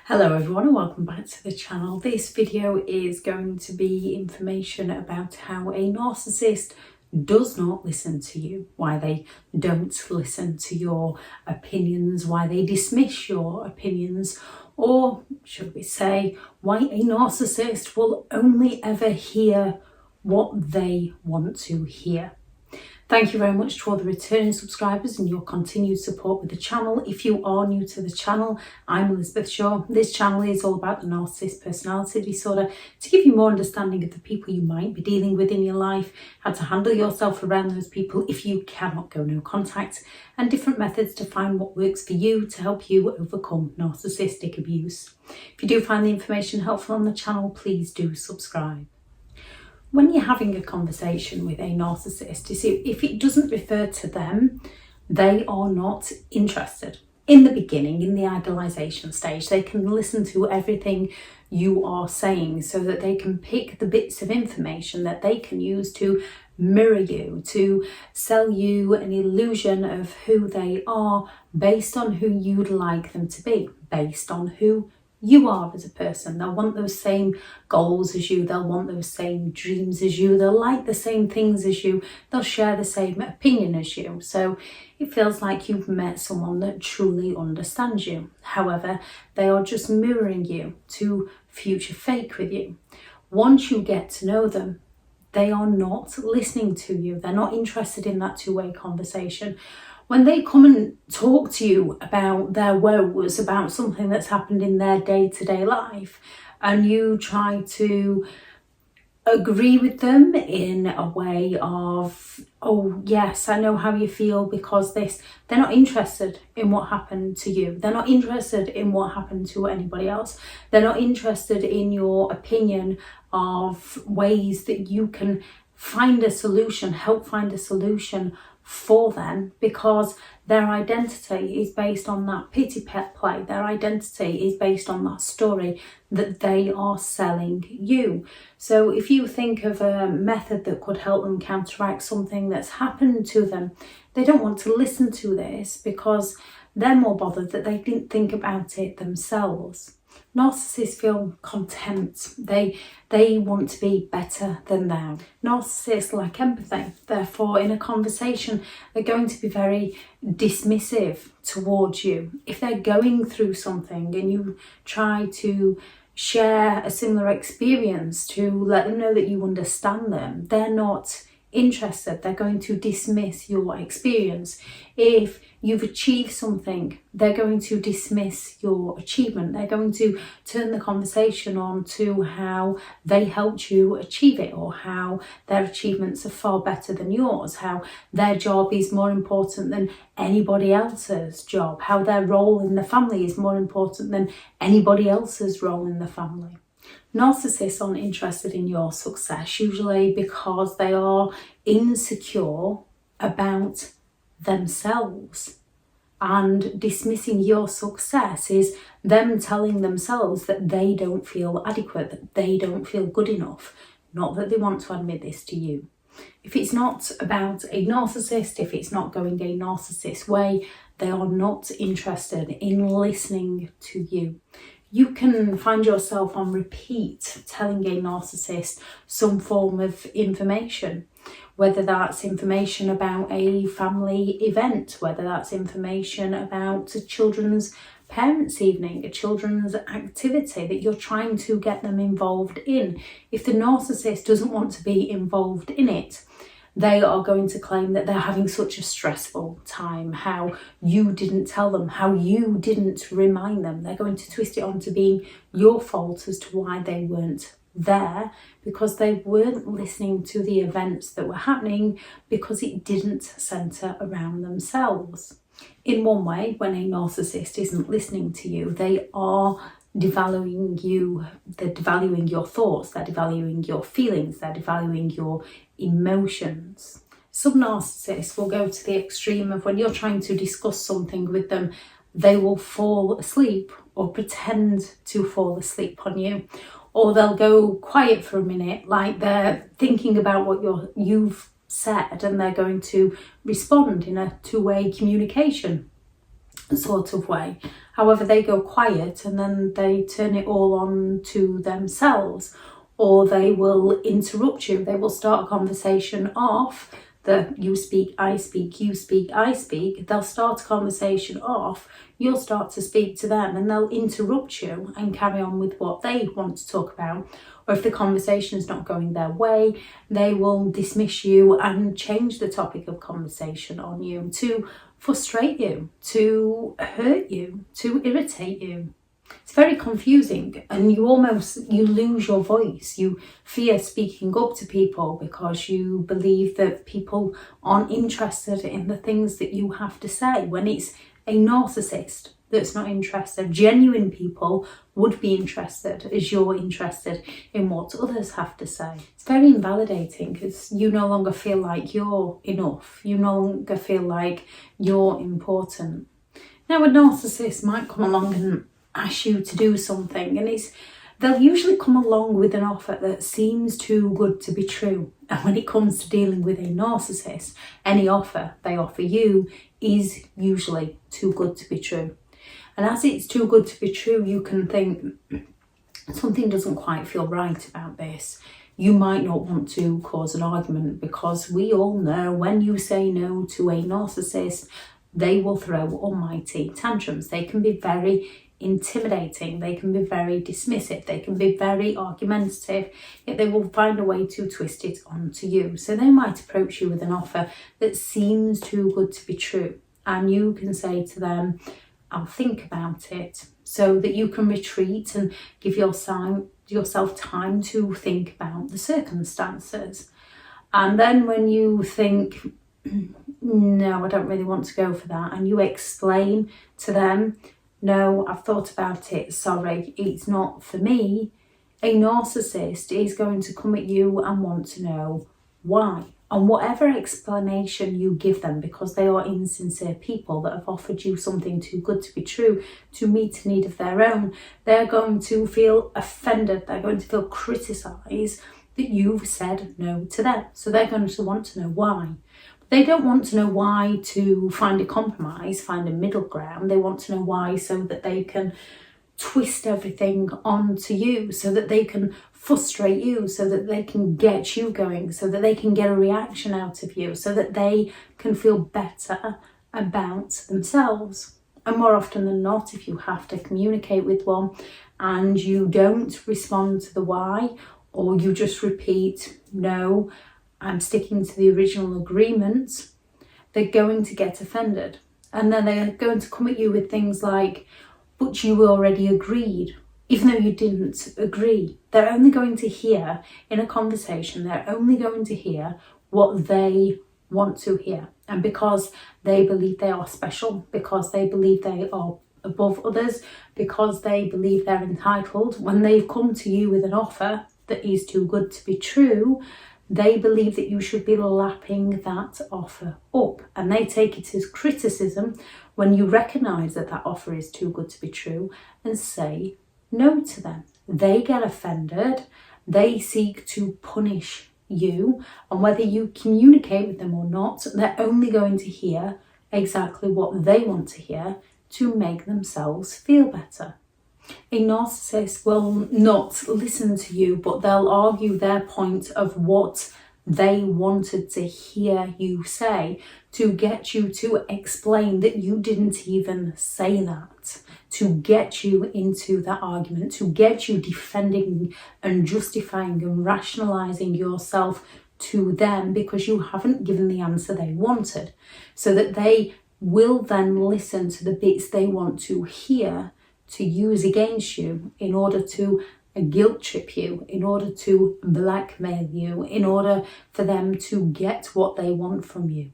Hello everyone and welcome back to the channel. This video is going to be information about how a narcissist does not listen to you, why they don't listen to your opinions, why they dismiss your opinions, or should we say, why a narcissist will only ever hear what they want to hear. Thank you very much to all the returning subscribers and your continued support with the channel. If you are new to the channel, I'm Elizabeth Shaw. This channel is all about the narcissist personality disorder to give you more understanding of the people you might be dealing with in your life, how to handle yourself around those people if you cannot go no contact, and different methods to find what works for you to help you overcome narcissistic abuse. If you do find the information helpful on the channel, please do subscribe. When you're having a conversation with a narcissist, you see, if it doesn't refer to them, they are not interested. In the beginning, in the idealization stage, they can listen to everything you are saying so that they can pick the bits of information that they can use to mirror you, to sell you an illusion of who they are based on who you'd like them to be, based on who you are as a person. They'll want those same goals as you, they'll want those same dreams as you, they'll like the same things as you, they'll share the same opinion as you. So it feels like you've met someone that truly understands you. However, they are just mirroring you to future fake with you. Once you get to know them, they are not listening to you. They're not interested in that two-way conversation. When they come and talk to you about their woes, about something that's happened in their day-to-day life, and you try to agree with them in a way of, oh yes, I know how you feel because this, they're not interested in what happened to you. They're not interested in what happened to anybody else. They're not interested in your opinion of ways that you can find a solution, help find a solution for them, because their identity is based on that pity pet play. Their identity is based on that story that they are selling you. So if you think of a method that could help them counteract something that's happened to them, they don't want to listen to this because they're more bothered that they didn't think about it themselves. Narcissists feel contempt. They want to be better than them. Narcissists lack empathy. Therefore, in a conversation, they're going to be very dismissive towards you. If they're going through something and you try to share a similar experience to let them know that you understand them, they're not interested. They're going to dismiss your experience. If you've achieved something, they're going to dismiss your achievement. They're going to turn the conversation on to how they helped you achieve it, or how their achievements are far better than yours, how their job is more important than anybody else's job, how their role in the family is more important than anybody else's role in the family. Narcissists aren't interested in your success, usually because they are insecure about themselves. And dismissing your success is them telling themselves that they don't feel adequate, that they don't feel good enough. Not that they want to admit this to you. If it's not about a narcissist, if it's not going a narcissist way, they are not interested in listening to you. You can find yourself on repeat telling a narcissist some form of information, whether that's information about a family event, whether that's information about a children's parents' evening, a children's activity that you're trying to get them involved in. If the narcissist doesn't want to be involved in it, they are going to claim that they're having such a stressful time, how you didn't tell them, how you didn't remind them. They're going to twist it on to being your fault as to why they weren't there, because they weren't listening to the events that were happening because it didn't centre around themselves. In one way, when a narcissist isn't listening to you, they are devaluing you, they're devaluing your thoughts, they're devaluing your feelings, they're devaluing your emotions. Some narcissists will go to the extreme of when you're trying to discuss something with them, they will fall asleep or pretend to fall asleep on you, or they'll go quiet for a minute, like they're thinking about what you've said, and they're going to respond in a two-way communication. sort of way. However, they go quiet and then they turn it all on to themselves, or they will interrupt you. They will start a conversation off, the you speak, I speak, you speak, I speak. They'll start a conversation off, you'll start to speak to them, and they'll interrupt you and carry on with what they want to talk about. Or if the conversation is not going their way, they will dismiss you and change the topic of conversation on you to frustrate you, to hurt you, to irritate you. It's very confusing, and you lose your voice. You fear speaking up to people because you believe that people aren't interested in the things that you have to say, when it's a narcissist that's not interested. Genuine people would be interested as you're interested in what others have to say. It's very invalidating because you no longer feel like you're enough. You no longer feel like you're important. Now, a narcissist might come along and ask you to do something, and they'll usually come along with an offer that seems too good to be true. And when it comes to dealing with a narcissist, any offer they offer you is usually too good to be true. And as it's too good to be true, you can think something doesn't quite feel right about this. You might not want to cause an argument, because we all know when you say no to a narcissist, they will throw almighty tantrums. They can be very intimidating, they can be very dismissive, they can be very argumentative, yet they will find a way to twist it onto you. So they might approach you with an offer that seems too good to be true, and you can say to them, I'll think about it, so that you can retreat and give yourself time to think about the circumstances. And then when you think, no, I don't really want to go for that, and you explain to them, no, I've thought about it, sorry, it's not for me, a narcissist is going to come at you and want to know why. And whatever explanation you give them, because they are insincere people that have offered you something too good to be true to meet a need of their own, they're going to feel offended, they're going to feel criticised that you've said no to them. So they're going to want to know why. They don't want to know why to find a compromise, find a middle ground. They want to know why so that they can twist everything onto you, so that they can frustrate you, so that they can get you going, so that they can get a reaction out of you, so that they can feel better about themselves. And more often than not, if you have to communicate with one and you don't respond to the why, or you just repeat, no, I'm sticking to the original agreement, they're going to get offended. And then they're going to come at you with things like, but you already agreed, even though you didn't agree. They're only going to hear in a conversation, they're only going to hear what they want to hear. And because they believe they are special, because they believe they are above others, because they believe they're entitled, when they've come to you with an offer that is too good to be true, they believe that you should be lapping that offer up, and they take it as criticism when you recognise that that offer is too good to be true and say no to them. They get offended, they seek to punish you, and whether you communicate with them or not, they're only going to hear exactly what they want to hear to make themselves feel better. A narcissist will not listen to you, but they'll argue their point of what they wanted to hear you say to get you to explain that you didn't even say that, to get you into that argument, to get you defending and justifying and rationalising yourself to them because you haven't given the answer they wanted, so that they will then listen to the bits they want to hear to use against you in order to guilt trip you, in order to blackmail you, in order for them to get what they want from you.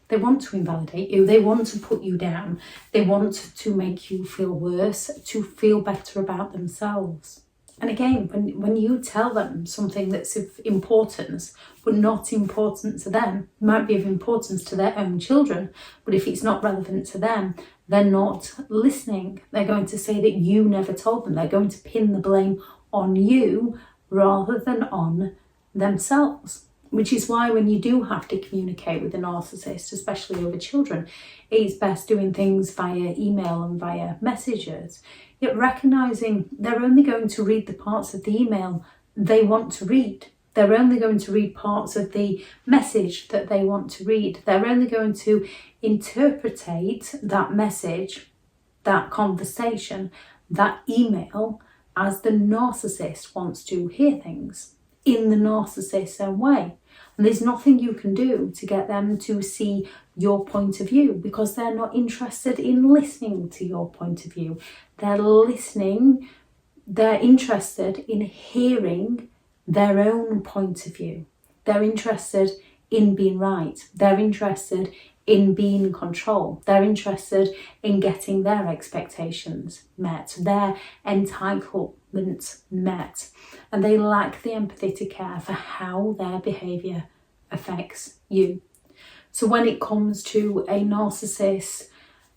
They want to invalidate you, they want to put you down, they want to make you feel worse, to feel better about themselves. And again, when you tell them something that's of importance, but not important to them, it might be of importance to their own children, but if it's not relevant to them, they're not listening. They're going to say that you never told them. They're going to pin the blame on you rather than on themselves. Which is why when you do have to communicate with a narcissist, especially over children, it's best doing things via email and via messages. Yet recognising they're only going to read the parts of the email they want to read. They're only going to read parts of the message that they want to read. They're only going to interpretate that message, that conversation, that email as the narcissist wants to hear things in the narcissist's own way. And there's nothing you can do to get them to see your point of view because they're not interested in listening to your point of view. They're interested in hearing their own point of view. They're interested in being right. They're interested in being in control. They're interested in getting their expectations met, their entitlement met. And they lack the empathy to care for how their behaviour affects you. So when it comes to a narcissist,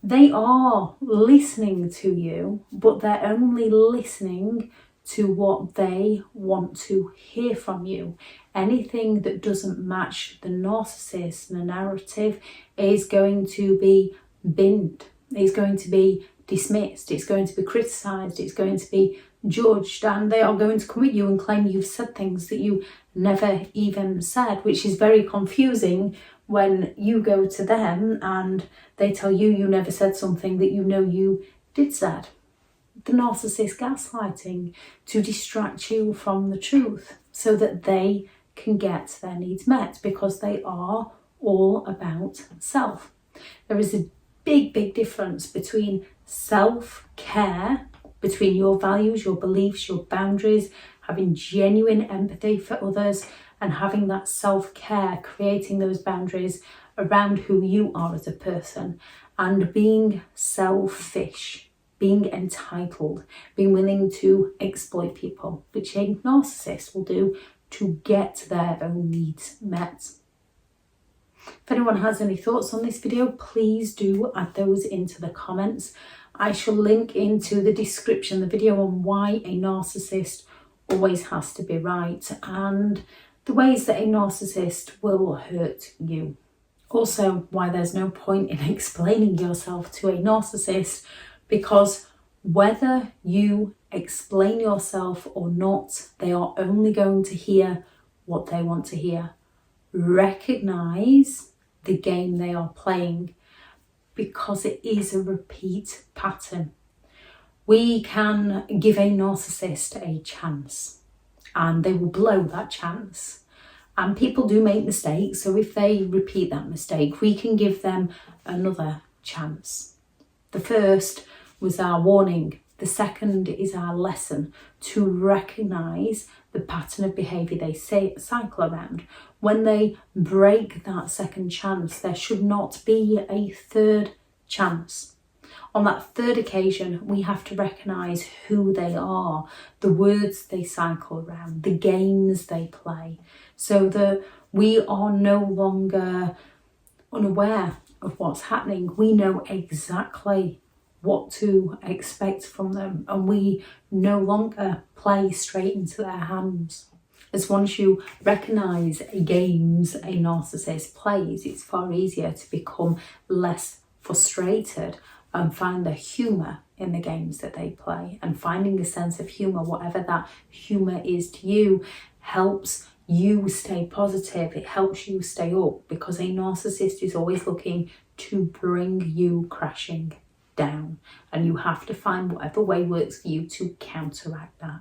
they are listening to you, but they're only listening to what they want to hear from you. Anything that doesn't match the narcissist and the narrative is going to be binned. It's going to be dismissed. It's going to be criticised. It's going to be judged, and they are going to come at you and claim you've said things that you never even said, which is very confusing when you go to them and they tell you you never said something that you know you did said. The narcissist gaslighting to distract you from the truth so that they can get their needs met, because they are all about self. There is a big difference between self-care, between your values, your beliefs, your boundaries, having genuine empathy for others, and having that self-care, creating those boundaries around who you are as a person, and being selfish, being entitled, being willing to exploit people, which a narcissist will do to get their own needs met. If anyone has any thoughts on this video, please do add those into the comments. I shall link into the description the video on why a narcissist always has to be right and the ways that a narcissist will hurt you. Also, why there's no point in explaining yourself to a narcissist, because whether you explain yourself or not, they are only going to hear what they want to hear. Recognise the game they are playing, because it is a repeat pattern. We can give a narcissist a chance and they will blow that chance. And people do make mistakes, so if they repeat that mistake, we can give them another chance. The first was our warning. The second is our lesson to recognise the pattern of behaviour they cycle around. When they break that second chance, there should not be a third chance. On that third occasion, we have to recognise who they are, the words they cycle around, the games they play, so that we are no longer unaware of what's happening. We know exactly what to expect from them, and we no longer play straight into their hands. As once you recognise games a narcissist plays, it's far easier to become less frustrated and find the humour in the games that they play. And finding a sense of humour, whatever that humour is to you, helps you stay positive. It helps you stay up, because a narcissist is always looking to bring you crashing down, and you have to find whatever way works for you to counteract that.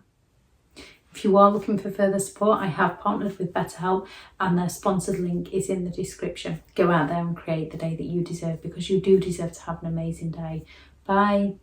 If you are looking for further support, I have partnered with BetterHelp, and their sponsored link is in the description. Go out there and create the day that you deserve, because you do deserve to have an amazing day. Bye.